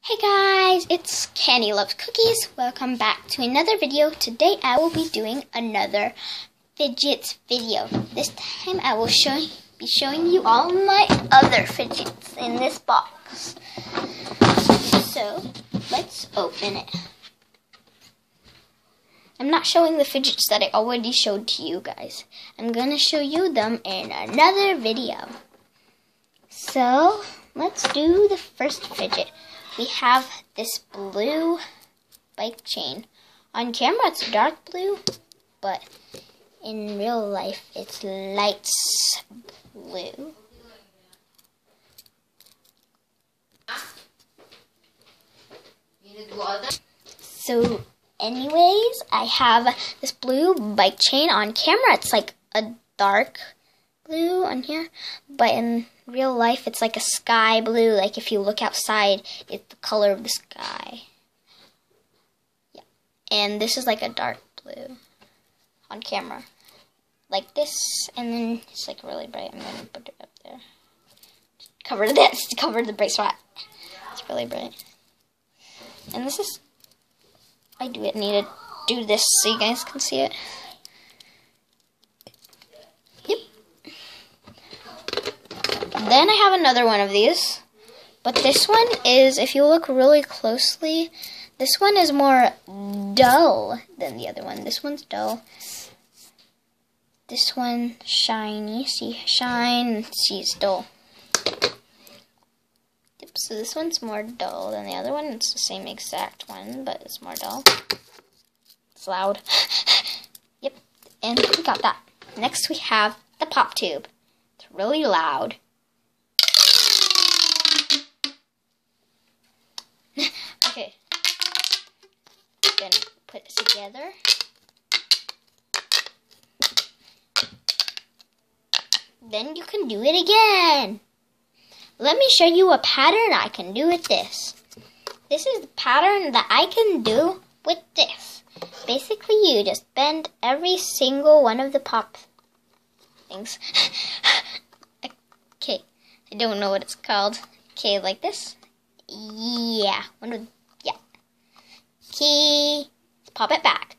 Hey guys, it's Candy Loves Cookies. Welcome back to another video. Today I will be doing another Fidgets video. This time I will be showing you all my other Fidgets in this box. So, let's open it. I'm not showing the Fidgets that I already showed to you guys. I'm going to show you them in another video. So, let's do the first Fidget. We have this blue bike chain. On camera it's dark blue, but in real life it's light blue. So anyways, I have this blue bike chain. On camera it's like a dark blue on here, but in real life it's like a sky blue. Like if you look outside, it's the color of the sky. Yeah, and this is like a dark blue on camera, like this, and then it's like really bright. I'm gonna put it up there. Cover this. Cover the bright spot. It's really bright. And this is. I need to do this so you guys can see it. Then I have another one of these, but this one is, if you look really closely, this one is more dull than the other one. This one's dull. This one shiny. See, shine. See, it's dull. Yep. So this one's more dull than the other one. It's the same exact one, but it's more dull. It's loud. Yep. And we got that. Next we have the pop tube. It's really loud. Okay, then put it together. Then you can do it again. Let me show you a pattern I can do with this. This is the pattern that I can do with this. Basically, you just bend every single one of the pop things. Okay, I don't know what it's called. Okay, like this. Yeah, okay, let's pop it back.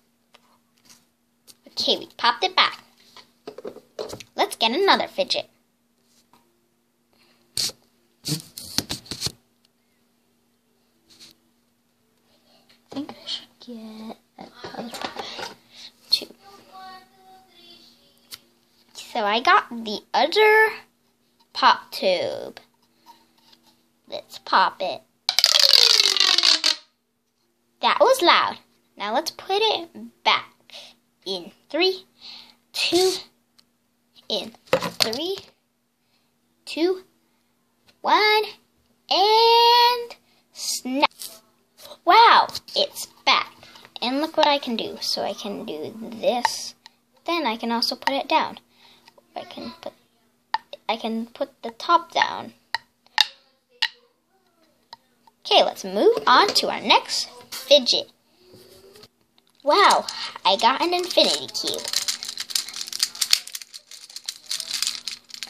Okay, we popped it back. Let's get another fidget. I think I should get another two. So I got the other pop tube. Let's pop it. That was loud. Now let's put it back in 3, 2, in 3, 2, 1, and snap. Wow, it's back. And look what I can do. So I can do this. Then I can also put it down. I can put the top down. Okay, let's move on to our next fidget. Wow, I got an infinity cube.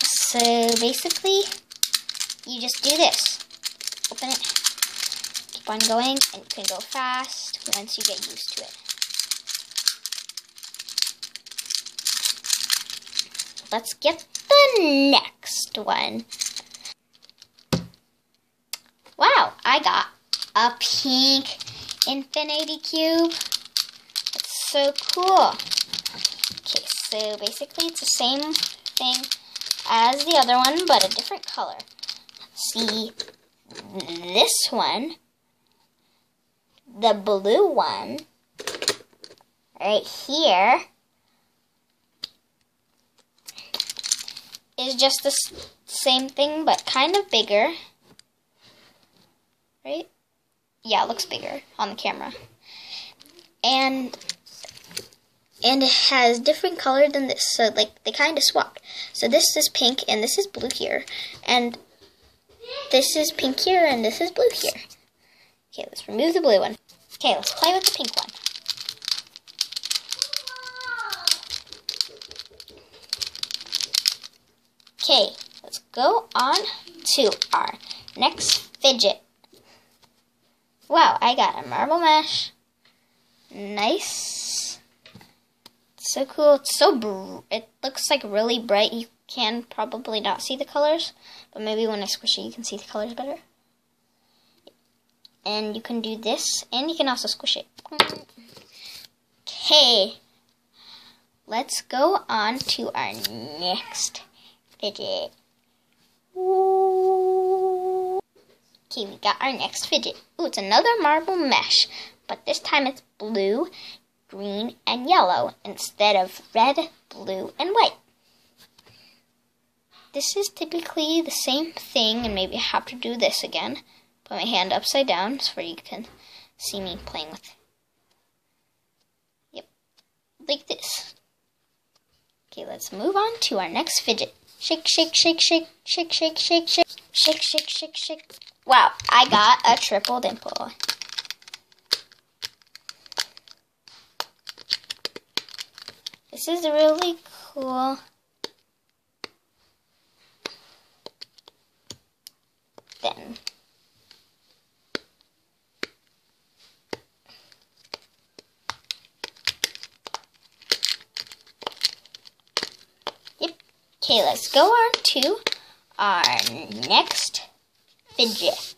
So basically, you just do this. Open it, keep on going, and you can go fast once you get used to it. Let's get the next one. Wow, I got a pink infinity cube. That's so cool. Okay, so basically it's the same thing as the other one, but a different color. See, this one, the blue one, right here, is just the same thing, but kind of bigger. Right? Yeah, it looks bigger on the camera. And it has different color than this. So like they kind of swapped. So this is pink and this is blue here. And this is pink here and this is blue here. Okay, let's remove the blue one. Okay, let's play with the pink one. Okay, let's go on to our next fidget. Wow, I got a marble mesh. Nice. It's so cool. It's it looks like really bright. You can probably not see the colors, but maybe when I squish it, you can see the colors better. And you can do this, and you can also squish it. Okay. Let's go on to our next fidget. Ooh. Okay, we got our next fidget. Ooh, it's another marble mesh, but this time it's blue, green, and yellow instead of red, blue, and white. This is typically the same thing, and maybe I have to do this again. Put my hand upside down so you can see me playing with it. Yep, like this. Okay, let's move on to our next fidget. Shake, shake, shake, shake, shake, shake, shake, shake, shake, shake, shake, shake. Wow, I got a triple dimple. This is really cool. Then okay, let's go on to our next fidget.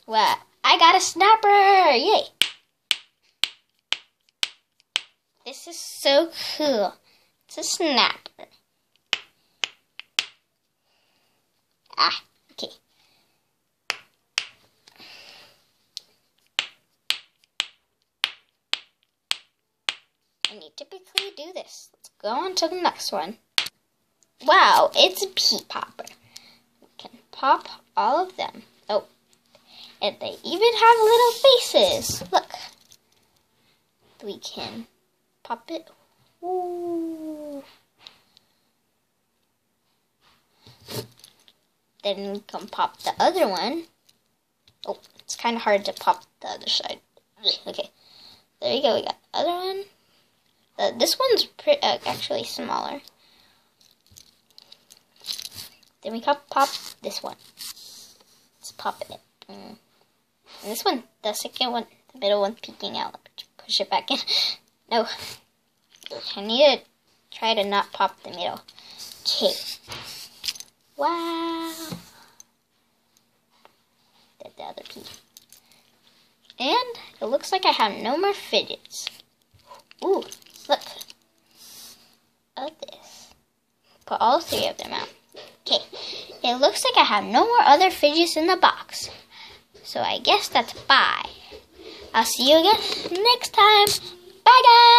Wow, I got a snapper! Yay! This is so cool. It's a snapper. Ah, okay. And you typically do this. Let's go on to the next one. Wow, it's a pea popper. We can pop all of them. Oh, and they even have little faces. Look. We can pop it. Ooh. Then we can pop the other one. Oh, it's kind of hard to pop the other side. Okay, there you go. We got the other one. This one's actually smaller. Then we can pop this one. Let's pop it. And this one, the second one, the middle one peeking out. Push it back in. No. I need to try to not pop the middle. Okay. Wow. The other piece. And it looks like I have no more fidgets. Ooh, look. At this. Put all three of them out. Okay. It looks like I have no more other fidgets in the box. So I guess that's bye. I'll see you again next time. Bye, guys.